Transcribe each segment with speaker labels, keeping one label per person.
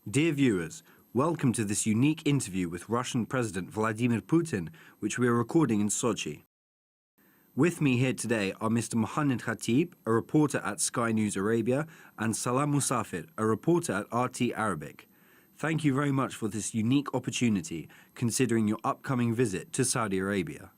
Speaker 1: Dear viewers, welcome to this unique interview with Russian President Vladimir Putin, which we are recording in Sochi. With me here today are Mr. Mohammed Khatib, a reporter at Sky News Arabia, and Salam Musafir, a reporter at RT Arabic. Thank you very much for this unique opportunity, considering your upcoming visit to Saudi Arabia.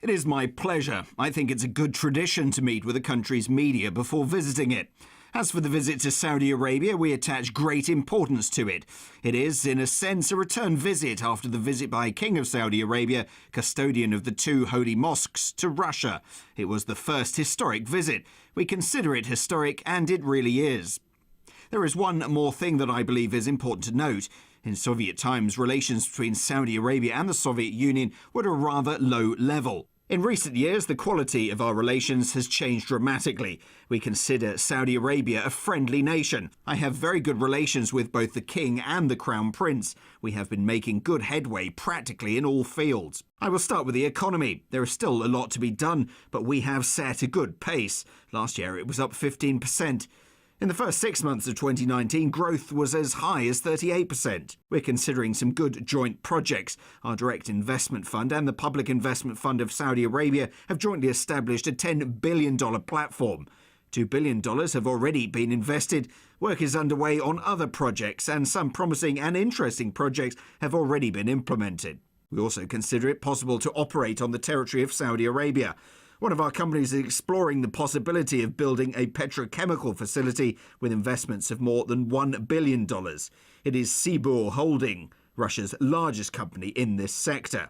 Speaker 2: It is my pleasure. I think it's a good tradition to meet with a country's media before visiting it. As for the visit to Saudi Arabia, we attach great importance to it. It is, in a sense, a return visit after the visit by King of Saudi Arabia, custodian of the two holy mosques, to Russia. It was the first historic visit. We consider it historic, and it really is. There is one more thing that I believe is important to note. In Soviet times, relations between Saudi Arabia and the Soviet Union were at a rather low level. In recent years, the quality of our relations has changed dramatically. We consider Saudi Arabia a friendly nation. I have very good relations with both the King and the Crown Prince. We have been making good headway practically in all fields. I will start with the economy. There is still a lot to be done, but we have set a good pace. Last year it was up 15%. In the first 6 months of 2019, growth was as high as 38%. We're considering some good joint projects. Our direct investment fund and the Public Investment Fund of Saudi Arabia have jointly established a $10 billion platform. $2 billion have already been invested. Work is underway on other projects, and some promising and interesting projects have already been implemented. We also consider it possible to operate on the territory of Saudi Arabia. One of our companies is exploring the possibility of building a petrochemical facility with investments of more than $1 billion. It is Sibur Holding, Russia's largest company in this sector.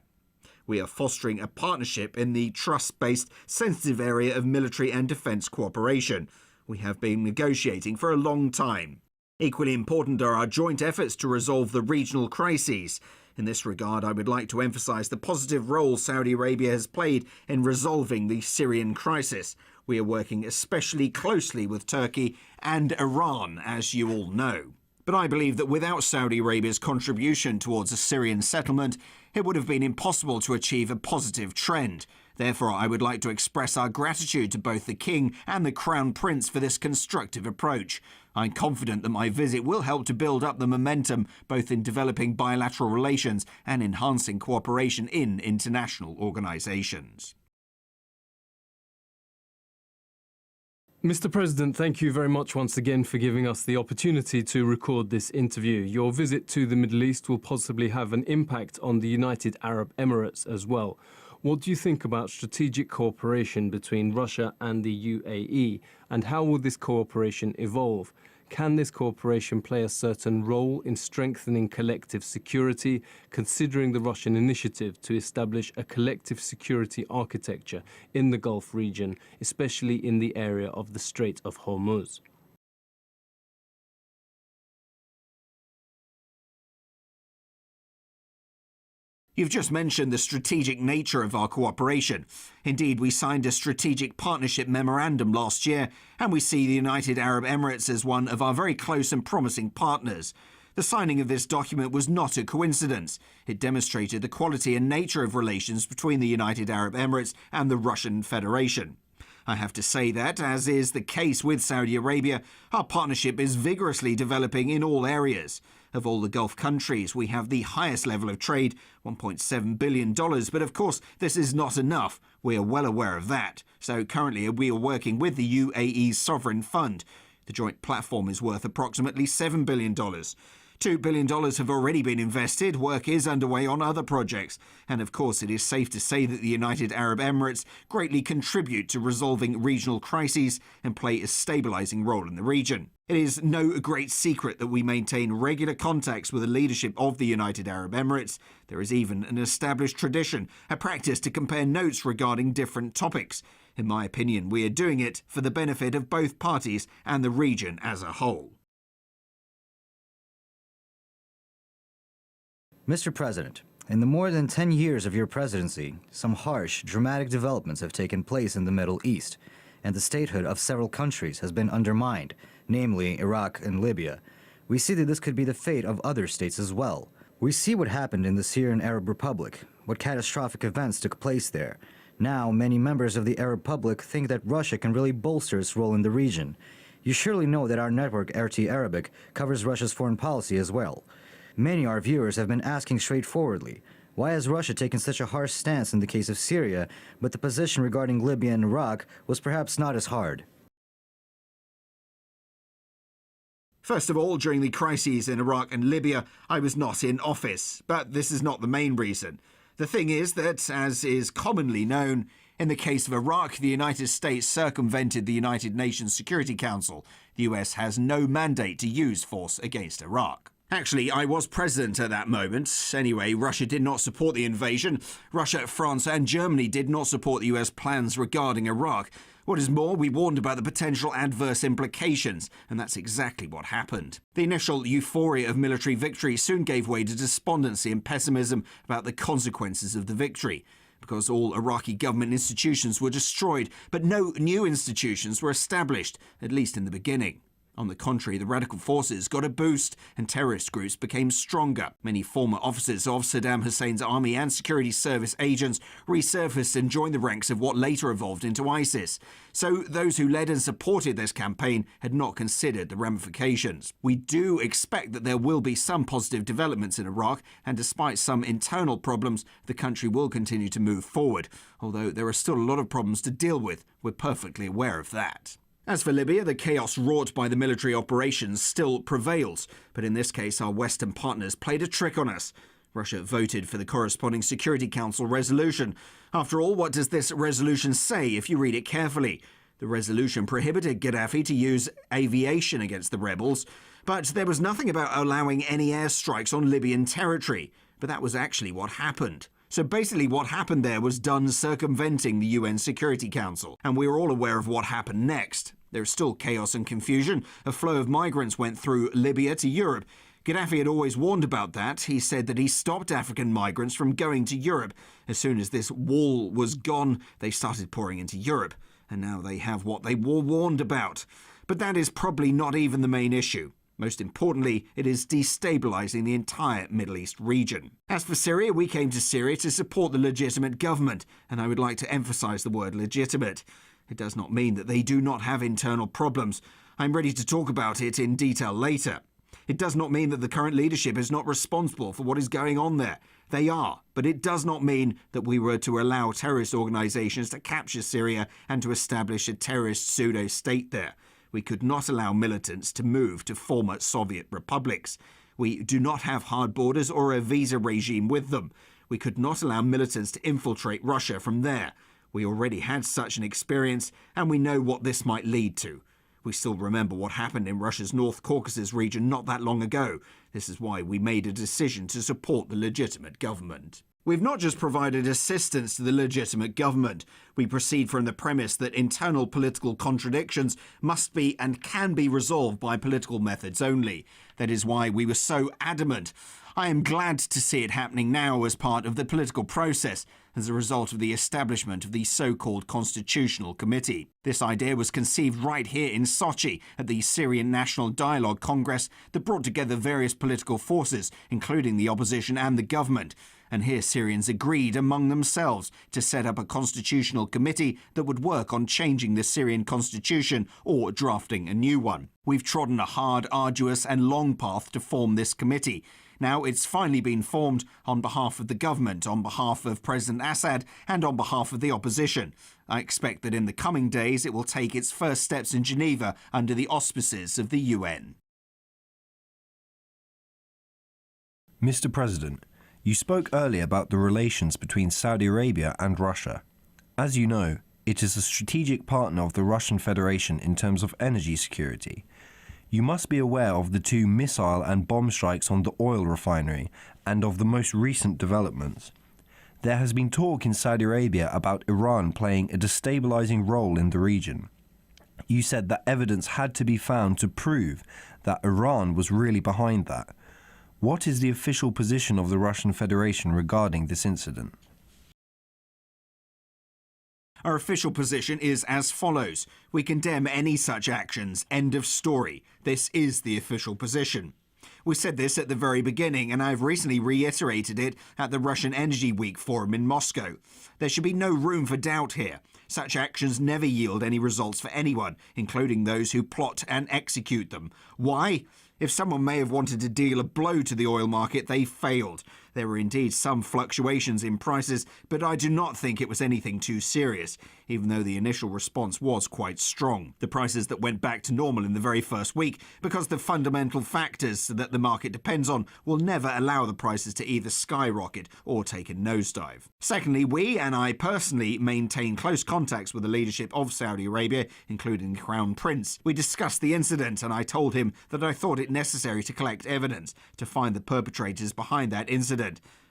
Speaker 2: We are fostering a partnership in the trust-based, sensitive area of military and defence cooperation. We have been negotiating for a long time. Equally important are our joint efforts to resolve the regional crises. In this regard, I would like to emphasize the positive role Saudi Arabia has played in resolving the Syrian crisis. We are working especially closely with Turkey and Iran, as you all know. But I believe that without Saudi Arabia's contribution towards a Syrian settlement, it would have been impossible to achieve a positive trend. Therefore, I would like to express our gratitude to both the King and the Crown Prince for this constructive approach. I'm confident that my visit will help to build up the momentum both in developing bilateral relations and enhancing cooperation in international organisations.
Speaker 3: Mr. President, thank you very much once again for giving us the opportunity to record this interview. Your visit to the Middle East will possibly have an impact on the United Arab Emirates as well. What do you think about strategic cooperation between Russia and the UAE, and how will this cooperation evolve? Can this cooperation play a certain role in strengthening collective security, considering the Russian initiative to establish a collective security architecture in the Gulf region, especially in the area of the Strait of Hormuz?
Speaker 2: You've just mentioned the strategic nature of our cooperation. Indeed, we signed a strategic partnership memorandum last year, and we see the United Arab Emirates as one of our very close and promising partners. The signing of this document was not a coincidence. It demonstrated the quality and nature of relations between the United Arab Emirates and the Russian Federation. I have to say that, as is the case with Saudi Arabia, our partnership is vigorously developing in all areas. Of all the Gulf countries, we have the highest level of trade, $1.7 billion, but of course this is not enough. We are well aware of that. So currently we are working with the UAE's Sovereign Fund. The joint platform is worth approximately $7 billion. $2 billion have already been invested, work is underway on other projects, and of course it is safe to say that the United Arab Emirates greatly contribute to resolving regional crises and play a stabilizing role in the region. It is no great secret that we maintain regular contacts with the leadership of the United Arab Emirates. There is even an established tradition, a practice to compare notes regarding different topics. In my opinion, we are doing it for the benefit of both parties and the region as a whole.
Speaker 4: Mr. President, in the more than 10 years of your presidency, some harsh, dramatic developments have taken place in the Middle East, and the statehood of several countries has been undermined, namely Iraq and Libya. We see that this could be the fate of other states as well. We see what happened in the Syrian Arab Republic, what catastrophic events took place there. Now, many members of the Arab public think that Russia can really bolster its role in the region. You surely know that our network, RT Arabic, covers Russia's foreign policy as well. Many of our viewers have been asking straightforwardly, why has Russia taken such a harsh stance in the case of Syria, but the position regarding Libya and Iraq was perhaps not as hard?
Speaker 2: First of all, during the crises in Iraq and Libya, I was not in office. But this is not the main reason. The thing is that, as is commonly known, in the case of Iraq, the United States circumvented the United Nations Security Council. The US has no mandate to use force against Iraq. Actually, I was president at that moment. Anyway, Russia did not support the invasion. Russia, France and Germany did not support the US plans regarding Iraq. What is more, we warned about the potential adverse implications, and that's exactly what happened. The initial euphoria of military victory soon gave way to despondency and pessimism about the consequences of the victory. Because all Iraqi government institutions were destroyed, but no new institutions were established, at least in the beginning. On the contrary, the radical forces got a boost and terrorist groups became stronger. Many former officers of Saddam Hussein's army and security service agents resurfaced and joined the ranks of what later evolved into ISIS. So those who led and supported this campaign had not considered the ramifications. We do expect that there will be some positive developments in Iraq, and despite some internal problems, the country will continue to move forward. Although there are still a lot of problems to deal with, we're perfectly aware of that. As for Libya, the chaos wrought by the military operations still prevails, but in this case our Western partners played a trick on us. Russia voted for the corresponding Security Council resolution. After all, what does this resolution say if you read it carefully? The resolution prohibited Gaddafi to use aviation against the rebels, but there was nothing about allowing any airstrikes on Libyan territory. But that was actually what happened. So basically what happened there was done circumventing the UN Security Council, and we are all aware of what happened next. There is still chaos and confusion. A flow of migrants went through Libya to Europe. Gaddafi had always warned about that. He said that he stopped African migrants from going to Europe. As soon as this wall was gone, they started pouring into Europe. And now they have what they were warned about. But that is probably not even the main issue. Most importantly, it is destabilizing the entire Middle East region. As for Syria, we came to Syria to support the legitimate government, and I would like to emphasize the word legitimate. It does not mean that they do not have internal problems. I'm ready to talk about it in detail later. It does not mean that the current leadership is not responsible for what is going on there. They are, but it does not mean that we were to allow terrorist organizations to capture Syria and to establish a terrorist pseudo-state there. We could not allow militants to move to former Soviet republics. We do not have hard borders or a visa regime with them. We could not allow militants to infiltrate Russia from there. We already had such an experience, and we know what this might lead to. We still remember what happened in Russia's North Caucasus region not that long ago. This is why we made a decision to support the legitimate government. We've not just provided assistance to the legitimate government. We proceed from the premise that internal political contradictions must be and can be resolved by political methods only. That is why we were so adamant. I am glad to see it happening now as part of the political process, as a result of the establishment of the so-called Constitutional Committee. This idea was conceived right here in Sochi at the Syrian National Dialogue Congress that brought together various political forces, including the opposition and the government. And here Syrians agreed among themselves to set up a constitutional committee that would work on changing the Syrian constitution or drafting a new one. We've trodden a hard, arduous and long path to form this committee. Now it's finally been formed on behalf of the government, on behalf of President Assad and on behalf of the opposition. I expect that in the coming days it will take its first steps in Geneva under the auspices of the UN.
Speaker 1: Mr. President, you spoke earlier about the relations between Saudi Arabia and Russia. As you know, it is a strategic partner of the Russian Federation in terms of energy security. You must be aware of the 2 missile and bomb strikes on the oil refinery and of the most recent developments. There has been talk in Saudi Arabia about Iran playing a destabilizing role in the region. You said that evidence had to be found to prove that Iran was really behind that. What is the official position of the Russian Federation regarding this incident?
Speaker 2: Our official position is as follows. We condemn any such actions. End of story. This is the official position. We said this at the very beginning, and I've recently reiterated it at the Russian Energy Week Forum in Moscow. There should be no room for doubt here. Such actions never yield any results for anyone, including those who plot and execute them. Why? If someone may have wanted to deal a blow to the oil market, they failed. There were indeed some fluctuations in prices, but I do not think it was anything too serious, even though the initial response was quite strong. The prices that went back to normal in the very first week, because the fundamental factors that the market depends on will never allow the prices to either skyrocket or take a nosedive. Secondly, we, and I personally, maintain close contacts with the leadership of Saudi Arabia, including the Crown Prince. We discussed the incident, and I told him that I thought it necessary to collect evidence to find the perpetrators behind that incident.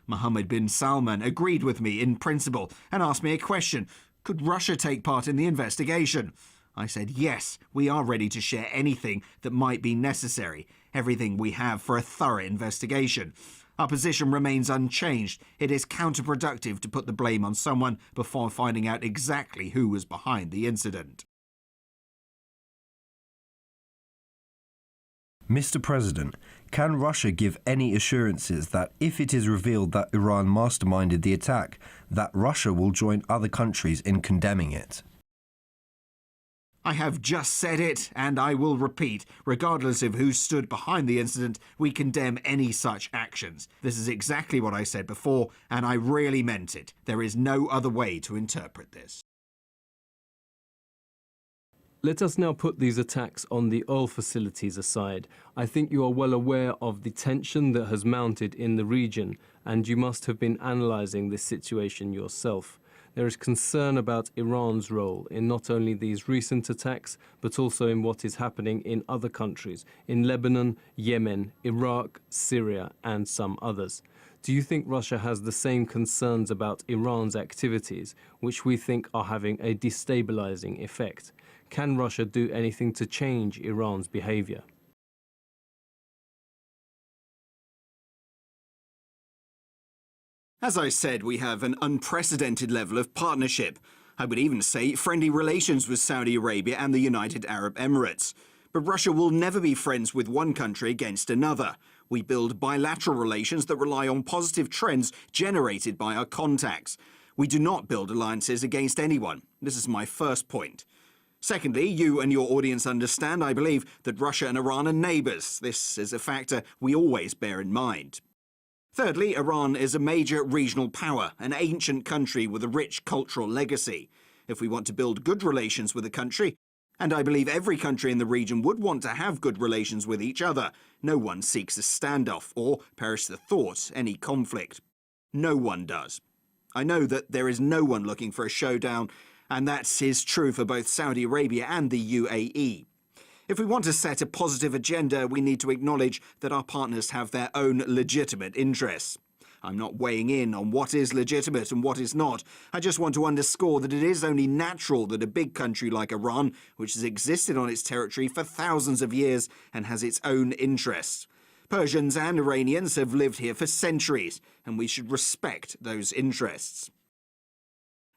Speaker 2: Mohammed bin Salman agreed with me in principle and asked me a question. Could Russia take part in the investigation? I said yes, we are ready to share anything that might be necessary, everything we have for a thorough investigation. Our position remains unchanged. It is counterproductive to put the blame on someone before finding out exactly who was behind the incident.
Speaker 1: Mr. President, can Russia give any assurances that if it is revealed that Iran masterminded the attack, that Russia will join other countries in condemning it?
Speaker 2: I have just said it, and I will repeat. Regardless of who stood behind the incident, we condemn any such actions. This is exactly what I said before, and I really meant it. There is no other way to interpret this.
Speaker 3: Let us now put these attacks on the oil facilities aside. I think you are well aware of the tension that has mounted in the region, and you must have been analysing this situation yourself. There is concern about Iran's role in not only these recent attacks, but also in what is happening in other countries, in Lebanon, Yemen, Iraq, Syria, and some others. Do you think Russia has the same concerns about Iran's activities, which we think are having a destabilizing effect? Can Russia do anything to change Iran's behavior?
Speaker 2: As I said, we have an unprecedented level of partnership. I would even say friendly relations with Saudi Arabia and the United Arab Emirates. But Russia will never be friends with one country against another. We build bilateral relations that rely on positive trends generated by our contacts. We do not build alliances against anyone. This is my first point. Secondly, you and your audience understand, I believe, that Russia and Iran are neighbours. This is a factor we always bear in mind. Thirdly, Iran is a major regional power, an ancient country with a rich cultural legacy. If we want to build good relations with a country, and I believe every country in the region would want to have good relations with each other, no one seeks a standoff or, perish the thought, any conflict. No one does. I know that there is no one looking for a showdown, and that is true for both Saudi Arabia and the UAE. If we want to set a positive agenda, we need to acknowledge that our partners have their own legitimate interests. I'm not weighing in on what is legitimate and what is not. I just want to underscore that it is only natural that a big country like Iran, which has existed on its territory for thousands of years and has its own interests. Persians and Iranians have lived here for centuries, and we should respect those interests.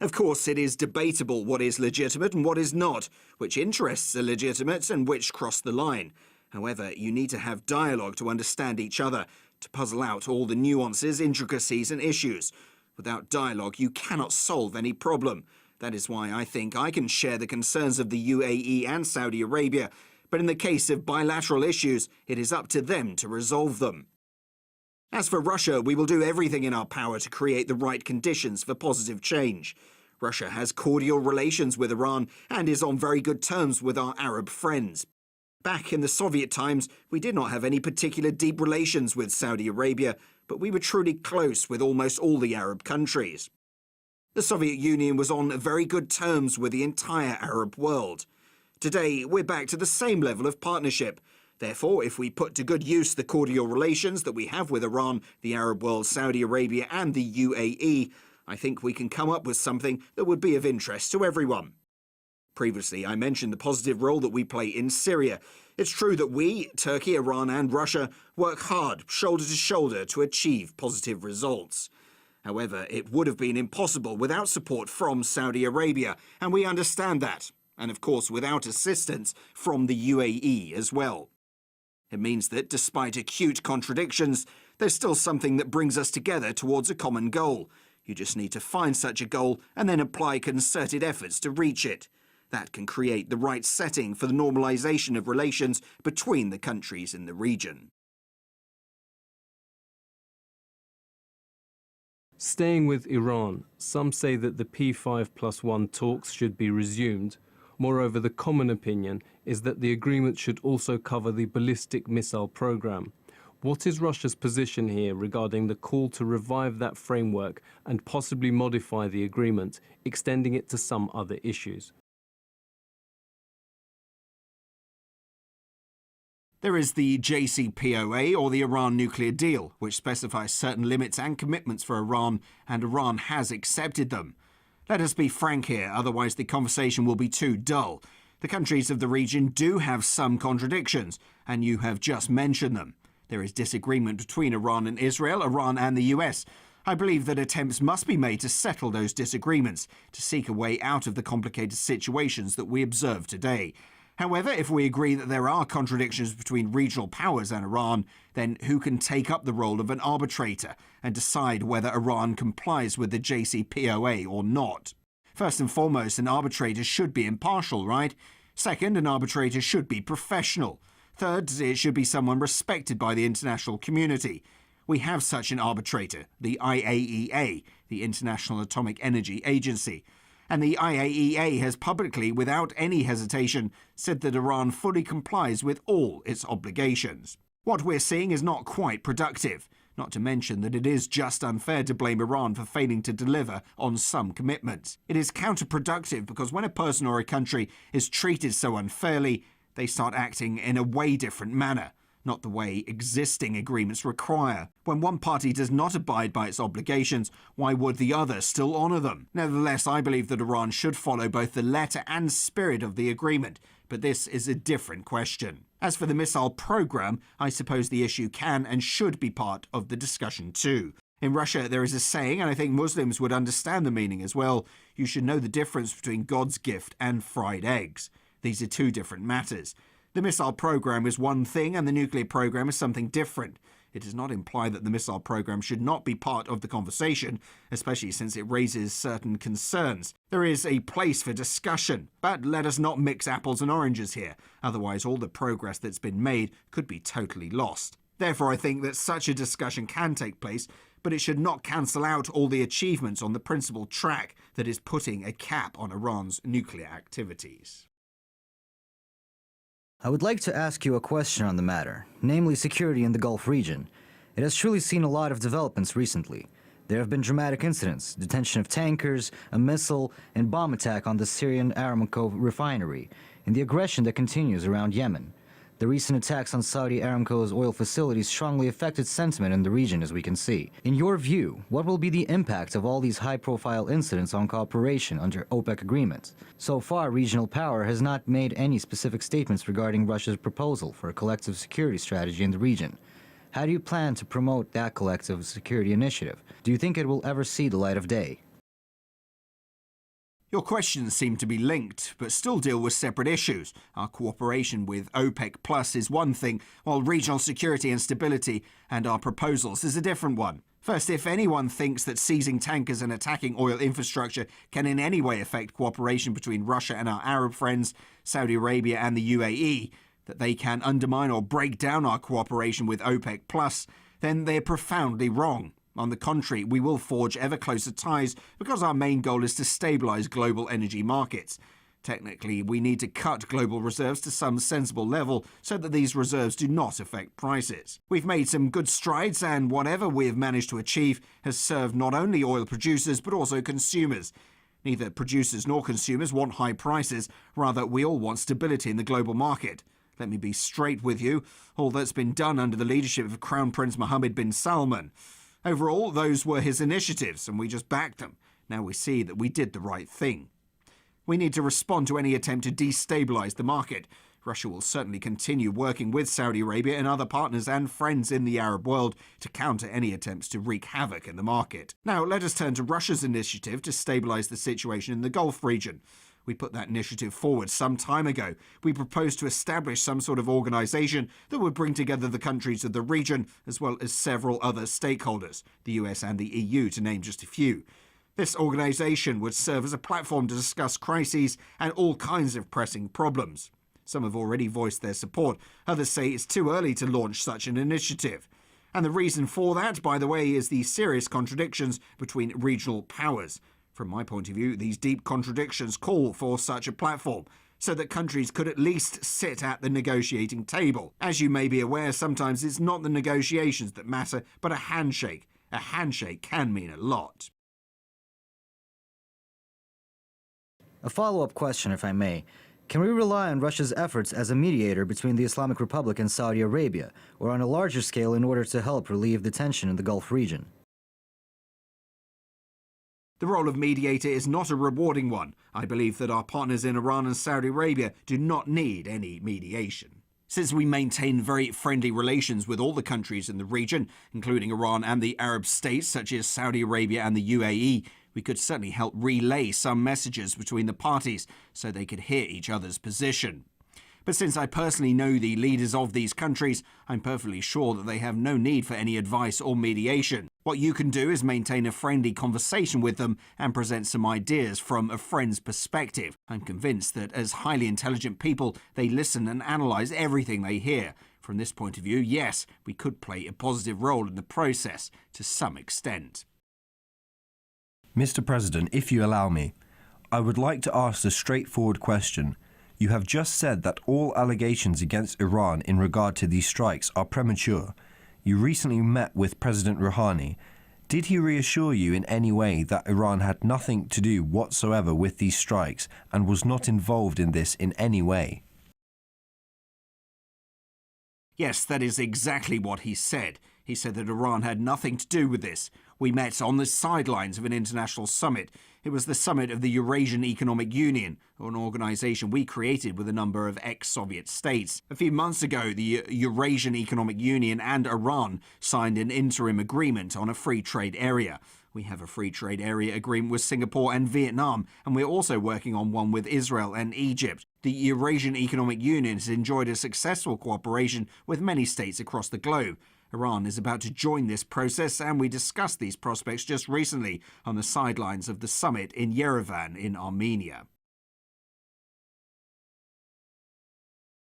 Speaker 2: Of course, it is debatable what is legitimate and what is not, which interests are legitimate and which cross the line. However, you need to have dialogue to understand each other, to puzzle out all the nuances, intricacies and issues. Without dialogue, you cannot solve any problem. That is why I think I can share the concerns of the UAE and Saudi Arabia, but in the case of bilateral issues, it is up to them to resolve them. As for Russia, we will do everything in our power to create the right conditions for positive change. Russia has cordial relations with Iran and is on very good terms with our Arab friends. Back in the Soviet times, we did not have any particular deep relations with Saudi Arabia, but we were truly close with almost all the Arab countries. The Soviet Union was on very good terms with the entire Arab world. Today, we're back to the same level of partnership. Therefore, if we put to good use the cordial relations that we have with Iran, the Arab world, Saudi Arabia and the UAE, I think we can come up with something that would be of interest to everyone. Previously, I mentioned the positive role that we play in Syria. It's true that we, Turkey, Iran and Russia, work hard, shoulder to shoulder, to achieve positive results. However, it would have been impossible without support from Saudi Arabia, and we understand that. And of course, without assistance from the UAE as well. It means that, despite acute contradictions, there's still something that brings us together towards a common goal. You just need to find such a goal and then apply concerted efforts to reach it. That can create the right setting for the normalization of relations between the countries in the region.
Speaker 3: Staying with Iran, some say that the P5+1 talks should be resumed. Moreover, the common opinion is that the agreement should also cover the ballistic missile program. What is Russia's position here regarding the call to revive that framework and possibly modify the agreement, extending it to some other issues?
Speaker 2: There is the JCPOA, or the Iran nuclear deal, which specifies certain limits and commitments for Iran, and Iran has accepted them. Let us be frank here, otherwise the conversation will be too dull. The countries of the region do have some contradictions, and you have just mentioned them. There is disagreement between Iran and Israel, Iran and the US. I believe that attempts must be made to settle those disagreements, to seek a way out of the complicated situations that we observe today. However, if we agree that there are contradictions between regional powers and Iran, then who can take up the role of an arbitrator and decide whether Iran complies with the JCPOA or not? First and foremost, an arbitrator should be impartial, right? Second, an arbitrator should be professional. Third, it should be someone respected by the international community. We have such an arbitrator, the IAEA, the International Atomic Energy Agency. And the IAEA has publicly, without any hesitation, said that Iran fully complies with all its obligations. What we're seeing is not quite productive, not to mention that it is just unfair to blame Iran for failing to deliver on some commitments. It is counterproductive because when a person or a country is treated so unfairly, they start acting in a way different manner, not the way existing agreements require. When one party does not abide by its obligations, why would the other still honour them? Nevertheless, I believe that Iran should follow both the letter and spirit of the agreement, but this is a different question. As for the missile program, I suppose the issue can and should be part of the discussion too. In Russia, there is a saying, and I think Muslims would understand the meaning as well: you should know the difference between God's gift and fried eggs. These are two different matters. The missile program is one thing and the nuclear program is something different. It does not imply that the missile program should not be part of the conversation, especially since it raises certain concerns. There is a place for discussion, but let us not mix apples and oranges here. Otherwise, all the progress that's been made could be totally lost. Therefore, I think that such a discussion can take place, but it should not cancel out all the achievements on the principal track that is putting a cap on Iran's nuclear activities.
Speaker 4: I would like to ask you a question on the matter, namely security in the Gulf region. It has truly seen a lot of developments recently. There have been dramatic incidents, detention of tankers, a missile, and bomb attack on the Syrian Aramco refinery, and the aggression that continues around Yemen. The recent attacks on Saudi Aramco's oil facilities strongly affected sentiment in the region, as we can see. In your view, what will be the impact of all these high-profile incidents on cooperation under OPEC agreements? So far, regional power has not made any specific statements regarding Russia's proposal for a collective security strategy in the region. How do you plan to promote that collective security initiative? Do you think it will ever see the light of day?
Speaker 2: Your questions seem to be linked, but still deal with separate issues. Our cooperation with OPEC Plus is one thing, while regional security and stability and our proposals is a different one. First, if anyone thinks that seizing tankers and attacking oil infrastructure can in any way affect cooperation between Russia and our Arab friends, Saudi Arabia and the UAE, that they can undermine or break down our cooperation with OPEC Plus, then they're profoundly wrong. On the contrary, we will forge ever closer ties because our main goal is to stabilize global energy markets. Technically, we need to cut global reserves to some sensible level so that these reserves do not affect prices. We've made some good strides, and whatever we have managed to achieve has served not only oil producers but also consumers. Neither producers nor consumers want high prices, rather we all want stability in the global market. Let me be straight with you, all that's been done under the leadership of Crown Prince Mohammed bin Salman. Overall, those were his initiatives, and we just backed them. Now we see that we did the right thing. We need to respond to any attempt to destabilize the market. Russia will certainly continue working with Saudi Arabia and other partners and friends in the Arab world to counter any attempts to wreak havoc in the market. Now, let us turn to Russia's initiative to stabilize the situation in the Gulf region. We put that initiative forward some time ago. We proposed to establish some sort of organisation that would bring together the countries of the region, as well as several other stakeholders, the US and the EU, to name just a few. This organisation would serve as a platform to discuss crises and all kinds of pressing problems. Some have already voiced their support. Others say it's too early to launch such an initiative. And the reason for that, by the way, is the serious contradictions between regional powers. From my point of view, these deep contradictions call for such a platform, so that countries could at least sit at the negotiating table. As you may be aware, sometimes it's not the negotiations that matter, but a handshake. A handshake can mean a lot.
Speaker 4: A follow-up question, if I may. Can we rely on Russia's efforts as a mediator between the Islamic Republic and Saudi Arabia, or on a larger scale in order to help relieve the tension in the Gulf region?
Speaker 2: The role of mediator is not a rewarding one. I believe that our partners in Iran and Saudi Arabia do not need any mediation. Since we maintain very friendly relations with all the countries in the region, including Iran and the Arab states such as Saudi Arabia and the UAE, we could certainly help relay some messages between the parties so they could hear each other's position. But since I personally know the leaders of these countries, I'm perfectly sure that they have no need for any advice or mediation. What you can do is maintain a friendly conversation with them and present some ideas from a friend's perspective. I'm convinced that as highly intelligent people, they listen and analyse everything they hear. From this point of view, yes, we could play a positive role in the process to some extent.
Speaker 1: Mr. President, if you allow me, I would like to ask a straightforward question. You have just said that all allegations against Iran in regard to these strikes are premature. You recently met with President Rouhani. Did he reassure you in any way that Iran had nothing to do whatsoever with these strikes and was not involved in this in any way?
Speaker 2: Yes, that is exactly what he said. He said that Iran had nothing to do with this. We met on the sidelines of an international summit. It was the summit of the Eurasian Economic Union, an organisation we created with a number of ex-Soviet states. A few months ago, the Eurasian Economic Union and Iran signed an interim agreement on a free trade area. We have a free trade area agreement with Singapore and Vietnam, and we're also working on one with Israel and Egypt. The Eurasian Economic Union has enjoyed a successful cooperation with many states across the globe. Iran is about to join this process, and we discussed these prospects just recently on the sidelines of the summit in Yerevan in Armenia.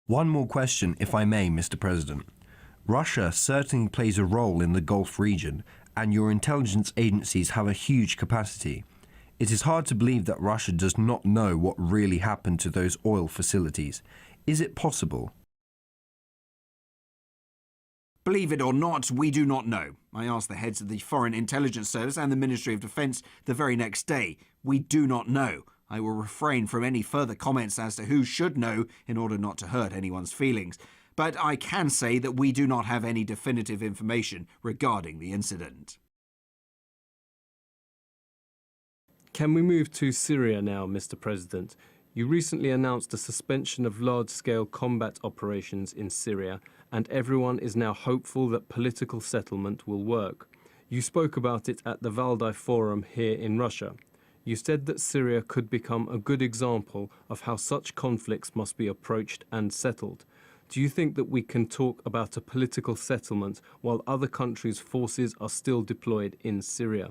Speaker 1: One more question, if I may, Mr. President. Russia certainly plays a role in the Gulf region, and your intelligence agencies have a huge capacity. It is hard to believe that Russia does not know what really happened to those oil facilities. Is it possible?
Speaker 2: Believe it or not, we do not know. I asked the heads of the Foreign Intelligence Service and the Ministry of Defence the very next day. We do not know. I will refrain from any further comments as to who should know in order not to hurt anyone's feelings. But I can say that we do not have any definitive information regarding the incident.
Speaker 3: Can we move to Syria now, Mr. President? You recently announced a suspension of large-scale combat operations in Syria, and everyone is now hopeful that political settlement will work. You spoke about it at the Valdai Forum here in Russia. You said that Syria could become a good example of how such conflicts must be approached and settled. Do you think that we can talk about a political settlement while other countries' forces are still deployed in Syria?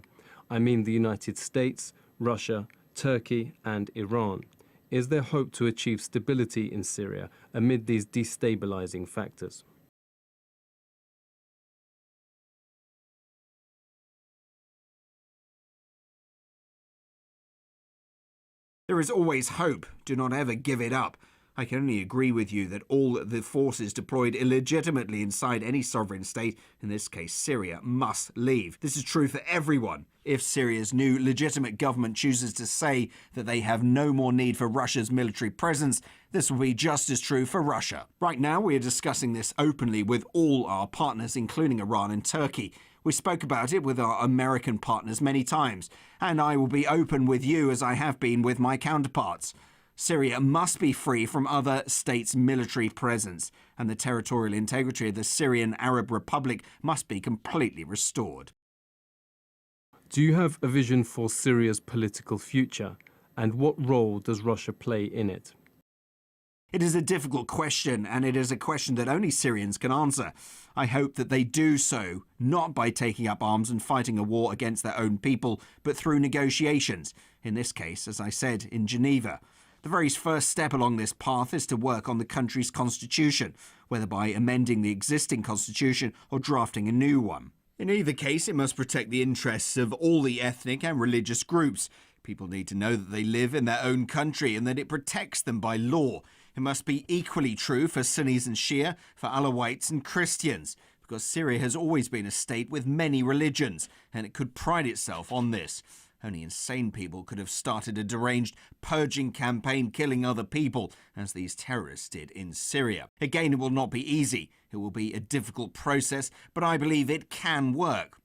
Speaker 3: I mean the United States, Russia, Turkey and Iran. Is there hope to achieve stability in Syria amid these destabilizing factors?
Speaker 2: There is always hope. Do not ever give it up. I can only agree with you that all the forces deployed illegitimately inside any sovereign state, in this case Syria, must leave. This is true for everyone. If Syria's new legitimate government chooses to say that they have no more need for Russia's military presence, this will be just as true for Russia. Right now, we are discussing this openly with all our partners, including Iran and Turkey. We spoke about it with our American partners many times, and I will be open with you as I have been with my counterparts. Syria must be free from other states' military presence, and the territorial integrity of the Syrian Arab Republic must be completely restored.
Speaker 3: Do you have a vision for Syria's political future? and what role does Russia play in it?
Speaker 2: It is a difficult question, and it is a question that only Syrians can answer. I hope that they do so, not by taking up arms and fighting a war against their own people, but through negotiations. In this case, as I said, in Geneva. The very first step along this path is to work on the country's constitution, whether by amending the existing constitution or drafting a new one. In either case, it must protect the interests of all the ethnic and religious groups. People need to know that they live in their own country and that it protects them by law. It must be equally true for Sunnis and Shia, for Alawites and Christians, because Syria has always been a state with many religions, and it could pride itself on this. Only insane people could have started a deranged purging campaign killing other people, as these terrorists did in Syria. Again, it will not be easy. It will be a difficult process, but I believe it can work.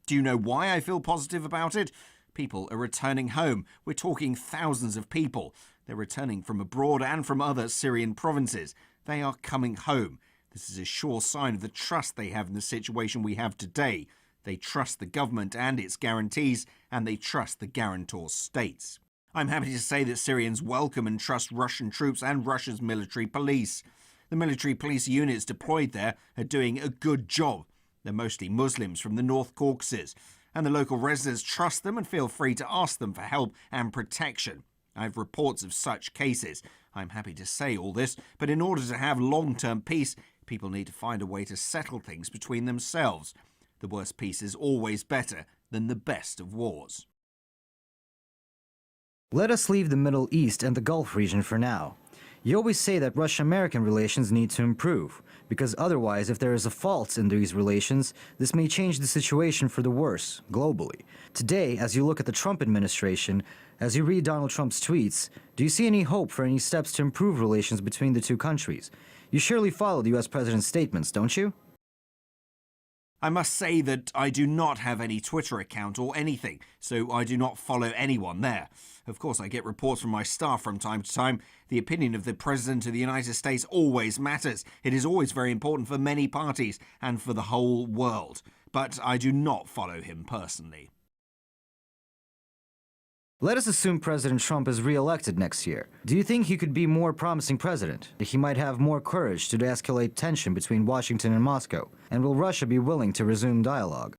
Speaker 2: Do you know why I feel positive about it? People are returning home. We're talking thousands of people. They're returning from abroad and from other Syrian provinces. They are coming home. This is a sure sign of the trust they have in the situation we have today. They trust the government and its guarantees, and they trust the guarantor states. I'm happy to say that Syrians welcome and trust Russian troops and Russia's military police. The military police units deployed there are doing a good job. They're mostly Muslims from the North Caucasus, and the local residents trust them and feel free to ask them for help and protection. I have reports of such cases. I'm happy to say all this, but in order to have long-term peace, people need to find a way to settle things between themselves. The worst peace is always better than the best of wars.
Speaker 4: Let us leave the Middle East and the Gulf region for now. You always say that Russia-American relations need to improve, because otherwise, if there is a fault in these relations, this may change the situation for the worse, globally. Today, as you look at the Trump administration, as you read Donald Trump's tweets, do you see any hope for any steps to improve relations between the two countries? You surely follow the US President's statements, don't you?
Speaker 2: I must say that I do not have any Twitter account or anything, so I do not follow anyone there. Of course, I get reports from my staff from time to time. The opinion of the President of the United States always matters. It is always very important for many parties and for the whole world. But I do not follow him personally.
Speaker 4: Let us assume President Trump is re-elected next year. Do you think he could be a more promising president? He might have more courage to de-escalate tension between Washington and Moscow. And will Russia be willing to resume dialogue?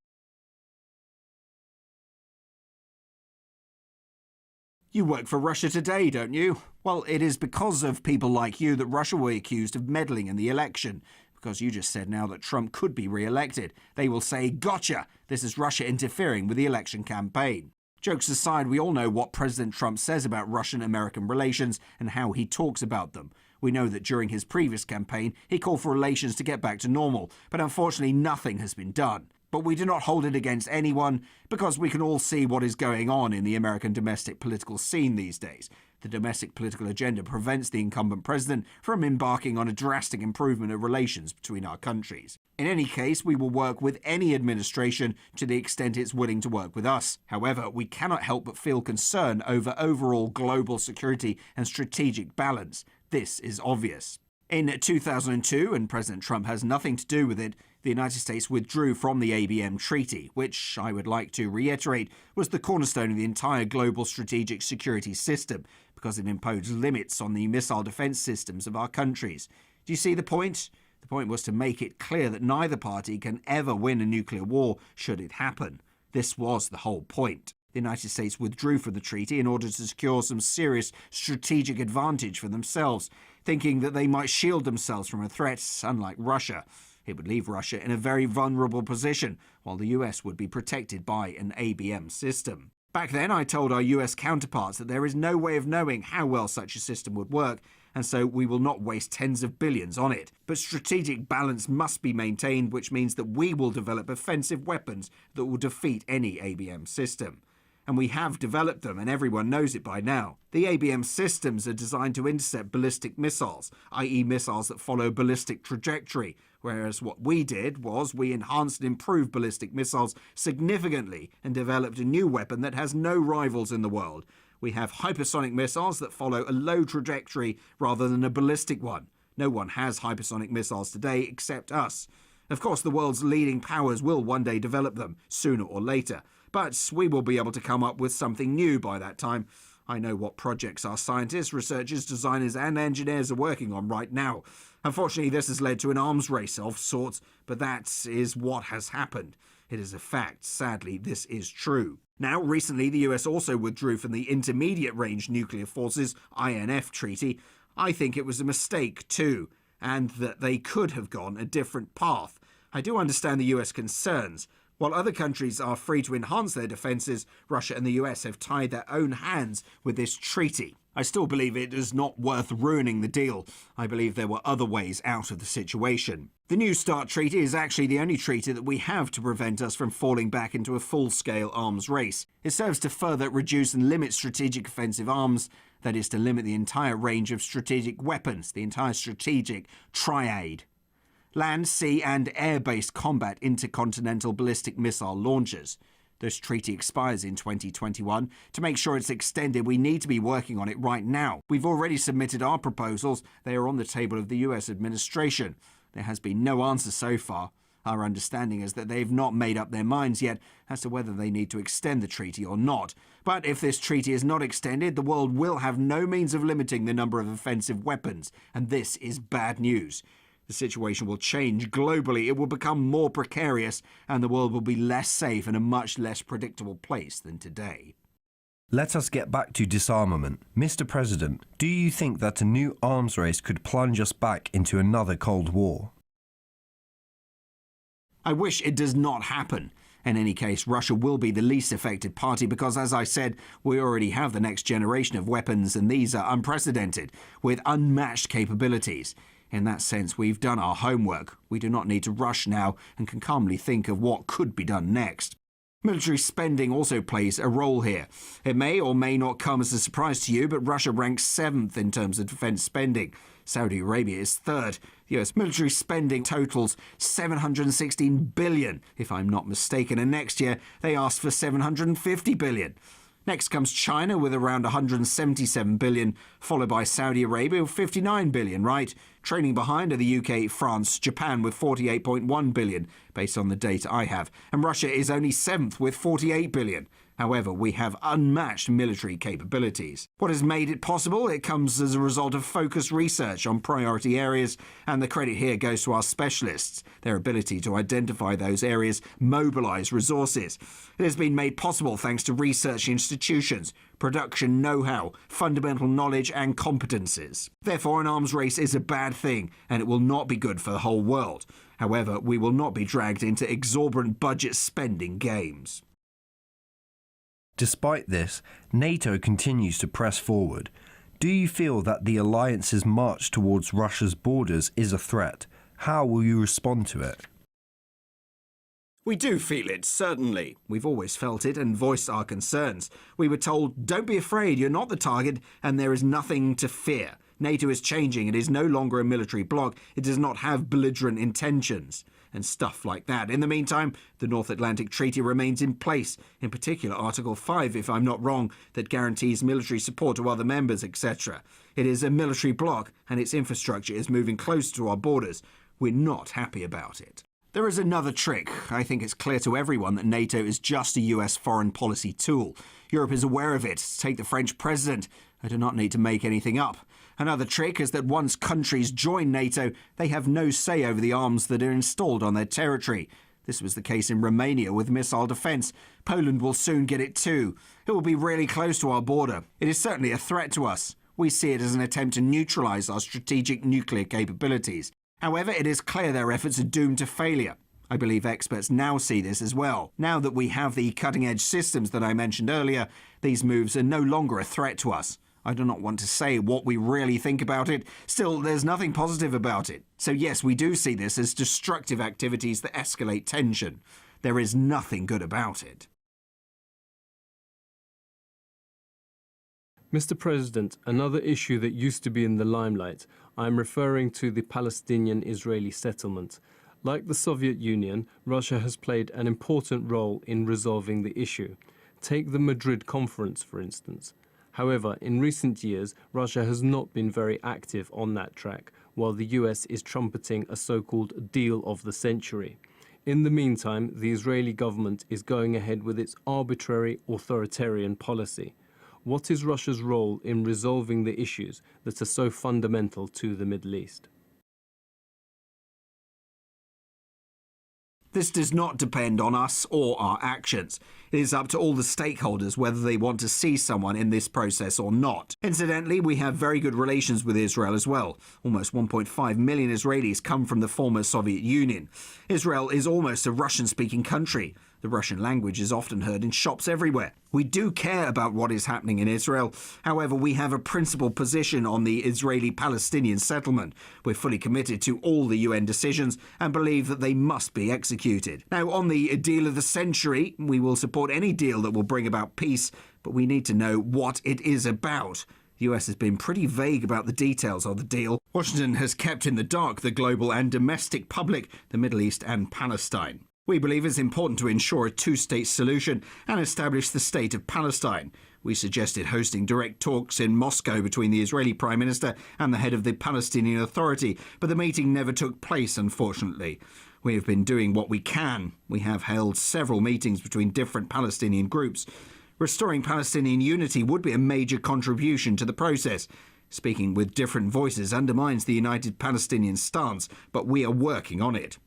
Speaker 2: You work for Russia Today, don't you? Well, it is because of people like you that Russia will be accused of meddling in the election. Because you just said now that Trump could be re-elected. They will say, gotcha, this is Russia interfering with the election campaign. Jokes aside, we all know what President Trump says about Russian-American relations and how he talks about them. We know that during his previous campaign, he called for relations to get back to normal, but unfortunately nothing has been done. But we do not hold it against anyone because we can all see what is going on in the American domestic political scene these days. The domestic political agenda prevents the incumbent president from embarking on a drastic improvement of relations between our countries. In any case, we will work with any administration to the extent it's willing to work with us. However, we cannot help but feel concern over overall global security and strategic balance. This is obvious. In 2002, and President Trump has nothing to do with it, the United States withdrew from the ABM Treaty, which, I would like to reiterate, was the cornerstone of the entire global strategic security system, because it imposed limits on the missile defense systems of our countries. Do you see the point? The point was to make it clear that neither party can ever win a nuclear war should it happen. This was the whole point. The United States withdrew from the treaty in order to secure some serious strategic advantage for themselves, thinking that they might shield themselves from a threat, unlike Russia. It would leave Russia in a very vulnerable position, while the US would be protected by an ABM system. Back then, I told our US counterparts that there is no way of knowing how well such a system would work, and so we will not waste tens of billions on it. But strategic balance must be maintained, which means that we will develop offensive weapons that will defeat any ABM system. And we have developed them, and everyone knows it by now. The ABM systems are designed to intercept ballistic missiles, i.e. missiles that follow ballistic trajectory, whereas what we did was we enhanced and improved ballistic missiles significantly and developed a new weapon that has no rivals in the world. We have hypersonic missiles that follow a low trajectory rather than a ballistic one. No one has hypersonic missiles today except us. Of course, the world's leading powers will one day develop them, sooner or later. But we will be able to come up with something new by that time. I know what projects our scientists, researchers, designers and engineers are working on right now. Unfortunately, this has led to an arms race of sorts, but that is what has happened. It is a fact. Sadly, this is true. Now, recently, the US also withdrew from the Intermediate Range Nuclear Forces INF treaty. I think it was a mistake too, and that they could have gone a different path. I do understand the US concerns. While other countries are free to enhance their defences, Russia and the US have tied their own hands with this treaty. I still believe it is not worth ruining the deal. I believe there were other ways out of the situation. The New START treaty is actually the only treaty that we have to prevent us from falling back into a full-scale arms race. It serves to further reduce and limit strategic offensive arms, that is to limit the entire range of strategic weapons, the entire strategic triad. Land, sea and air-based combat intercontinental ballistic missile launchers. This treaty expires in 2021. To make sure it's extended, we need to be working on it right now. We've already submitted our proposals. They are on the table of the US administration. There has been no answer so far. Our understanding is that they've not made up their minds yet as to whether they need to extend the treaty or not. But if this treaty is not extended, the world will have no means of limiting the number of offensive weapons, and this is bad news. The situation will change globally, it will become more precarious, and the world will be less safe and a much less predictable place than today.
Speaker 1: Let us get back to disarmament. Mr. President, do you think that a new arms race could plunge us back into another Cold War?
Speaker 2: I wish it does not happen. In any case, Russia will be the least affected party because, as I said, we already have the next generation of weapons, and these are unprecedented, with unmatched capabilities. In that sense, we've done our homework. We do not need to rush now and can calmly think of what could be done next. Military spending also plays a role here. It may or may not come as a surprise to you, but Russia ranks 7th in terms of defense spending. Saudi Arabia is 3rd. The US military spending totals $716 billion, if I'm not mistaken, and next year they asked for $750 billion. Next comes China with around $177 billion, followed by Saudi Arabia with $59 billion, right? Trailing behind are the UK, France, Japan with $48.1 billion, based on the data I have. And Russia is only 7th with $48 billion. However, we have unmatched military capabilities. What has made it possible? It comes as a result of focused research on priority areas, and the credit here goes to our specialists, their ability to identify those areas, mobilize resources. It has been made possible thanks to research institutions, production know-how, fundamental knowledge and competences. Therefore, an arms race is a bad thing, and it will not be good for the whole world. However, we will not be dragged into exorbitant budget spending games.
Speaker 1: Despite this, NATO continues to press forward. Do you feel that the alliance's march towards Russia's borders is a threat? How will you respond to it?
Speaker 2: We do feel it, certainly. We've always felt it and voiced our concerns. We were told, don't be afraid, you're not the target, and there is nothing to fear. NATO is changing. It is no longer a military bloc. It does not have belligerent intentions and stuff like that. In the meantime, the North Atlantic Treaty remains in place, in particular Article 5, if I'm not wrong, that guarantees military support to other members, etc. It is a military bloc, and its infrastructure is moving closer to our borders. We're not happy about it. There is another trick. I think it's clear to everyone that NATO is just a US foreign policy tool. Europe is aware of it. Take the French president. I do not need to make anything up. Another trick is that once countries join NATO, they have no say over the arms that are installed on their territory. This was the case in Romania with missile defence. Poland will soon get it too. It will be really close to our border. It is certainly a threat to us. We see it as an attempt to neutralise our strategic nuclear capabilities. However, it is clear their efforts are doomed to failure. I believe experts now see this as well. Now that we have the cutting-edge systems that I mentioned earlier, these moves are no longer a threat to us. I do not want to say what we really think about it. Still, there's nothing positive about it. So yes, we do see this as destructive activities that escalate tension. There is nothing good about it.
Speaker 3: Mr. President, another issue that used to be in the limelight, I'm referring to the Palestinian-Israeli settlement. Like the Soviet Union, Russia has played an important role in resolving the issue. Take the Madrid conference, for instance. However, in recent years, Russia has not been very active on that track, while the US is trumpeting a so-called deal of the century. In the meantime, the Israeli government is going ahead with its arbitrary authoritarian policy. What is Russia's role in resolving the issues that are so fundamental to the Middle East?
Speaker 2: This does not depend on us or our actions. It is up to all the stakeholders whether they want to see someone in this process or not. Incidentally, we have very good relations with Israel as well. Almost 1.5 million Israelis come from the former Soviet Union. Israel is almost a Russian-speaking country. The Russian language is often heard in shops everywhere. We do care about what is happening in Israel. However, we have a principled position on the Israeli-Palestinian settlement. We're fully committed to all the UN decisions and believe that they must be executed. Now, on the deal of the century, we will support any deal that will bring about peace, but we need to know what it is about. The US has been pretty vague about the details of the deal. Washington has kept in the dark the global and domestic public, the Middle East and Palestine. We believe it's important to ensure a two-state solution and establish the state of Palestine. We suggested hosting direct talks in Moscow between the Israeli Prime Minister and the head of the Palestinian Authority, but the meeting never took place, unfortunately. We have been doing what we can. We have held several meetings between different Palestinian groups. Restoring Palestinian unity would be a major contribution to the process. Speaking with different voices undermines the United Palestinian stance, but we are working on it.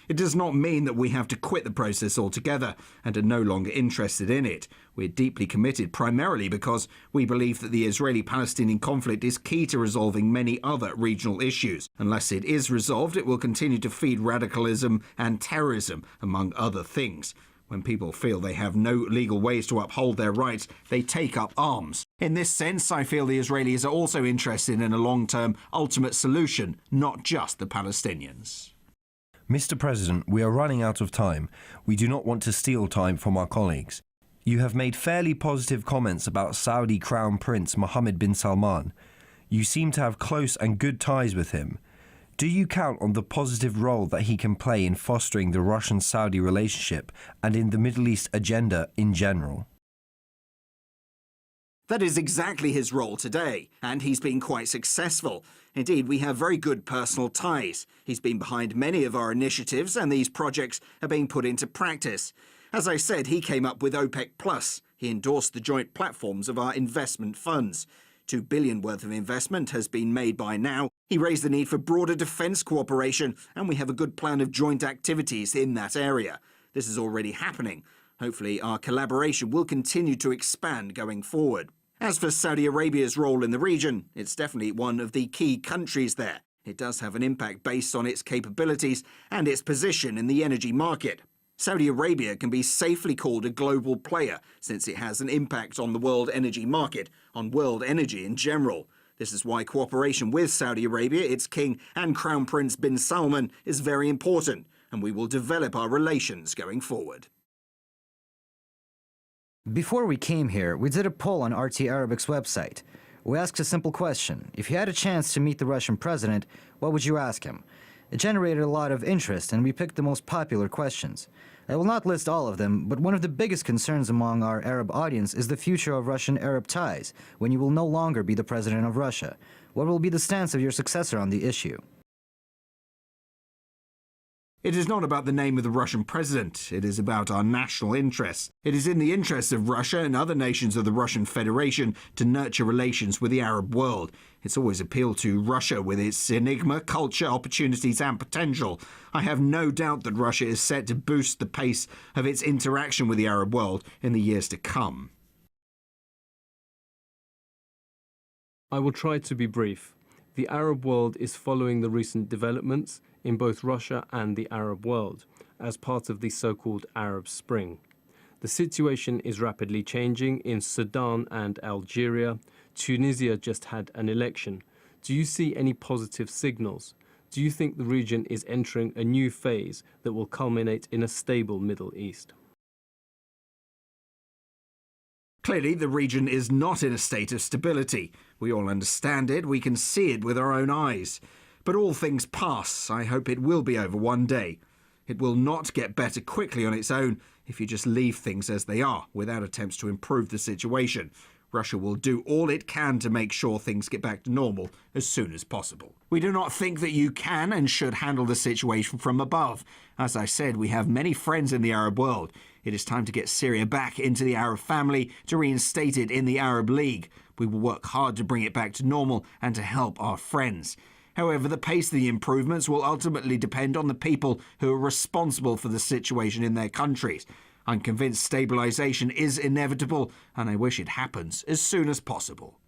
Speaker 2: It does not mean that we have to quit the process altogether and are no longer interested in it. We're deeply committed primarily because we believe that the Israeli-Palestinian conflict is key to resolving many other regional issues. Unless it is resolved, it will continue to feed radicalism and terrorism, among other things. When people feel they have no legal ways to uphold their rights, they take up arms. In this sense, I feel the Israelis are also interested in a long-term ultimate solution, not just the Palestinians.
Speaker 1: Mr. President, we are running out of time. We do not want to steal time from our colleagues. You have made fairly positive comments about Saudi Crown Prince Mohammed bin Salman. You seem to have close and good ties with him. Do you count on the positive role that he can play in fostering the Russian-Saudi relationship and in the Middle East agenda in general?
Speaker 2: That is exactly his role today, and he's been quite successful. Indeed, we have very good personal ties. He's been behind many of our initiatives, and these projects are being put into practice. As I said, he came up with OPEC+. He endorsed the joint platforms of our investment funds. $2 billion worth of investment has been made by now. He raised the need for broader defence cooperation, and we have a good plan of joint activities in that area. This is already happening. Hopefully, our collaboration will continue to expand going forward. As for Saudi Arabia's role in the region, it's definitely one of the key countries there. It does have an impact based on its capabilities and its position in the energy market. Saudi Arabia can be safely called a global player since it has an impact on the world energy market, on world energy in general. This is why cooperation with Saudi Arabia, its king and Crown Prince bin Salman, is very important, and we will develop our relations going forward.
Speaker 4: Before we came here, we did a poll on RT Arabic's website. We asked a simple question. If you had a chance to meet the Russian president, what would you ask him? It generated a lot of interest, and we picked the most popular questions. I will not list all of them, but one of the biggest concerns among our Arab audience is the future of Russian-Arab ties, when you will no longer be the president of Russia. What will be the stance of your successor on the issue?
Speaker 2: It is not about the name of the Russian president. It is about our national interests. It is in the interests of Russia and other nations of the Russian Federation to nurture relations with the Arab world. It's always appealed to Russia with its enigma, culture, opportunities and potential. I have no doubt that Russia is set to boost the pace of its interaction with the Arab world in the years to come.
Speaker 3: I will try to be brief. The Arab world is following the recent developments in both Russia and the Arab world as part of the so-called Arab Spring. The situation is rapidly changing in Sudan and Algeria. Tunisia just had an election. Do you see any positive signals? Do you think the region is entering a new phase that will culminate in a stable Middle East?
Speaker 2: Clearly, the region is not in a state of stability. We all understand it. We can see it with our own eyes. But all things pass. I hope it will be over one day. It will not get better quickly on its own if you just leave things as they are, without attempts to improve the situation. Russia will do all it can to make sure things get back to normal as soon as possible. We do not think that you can and should handle the situation from above. As I said, we have many friends in the Arab world. It is time to get Syria back into the Arab family, to reinstate it in the Arab League. We will work hard to bring it back to normal and to help our friends. However, the pace of the improvements will ultimately depend on the people who are responsible for the situation in their countries. I'm convinced stabilisation is inevitable, and I wish it happens as soon as possible.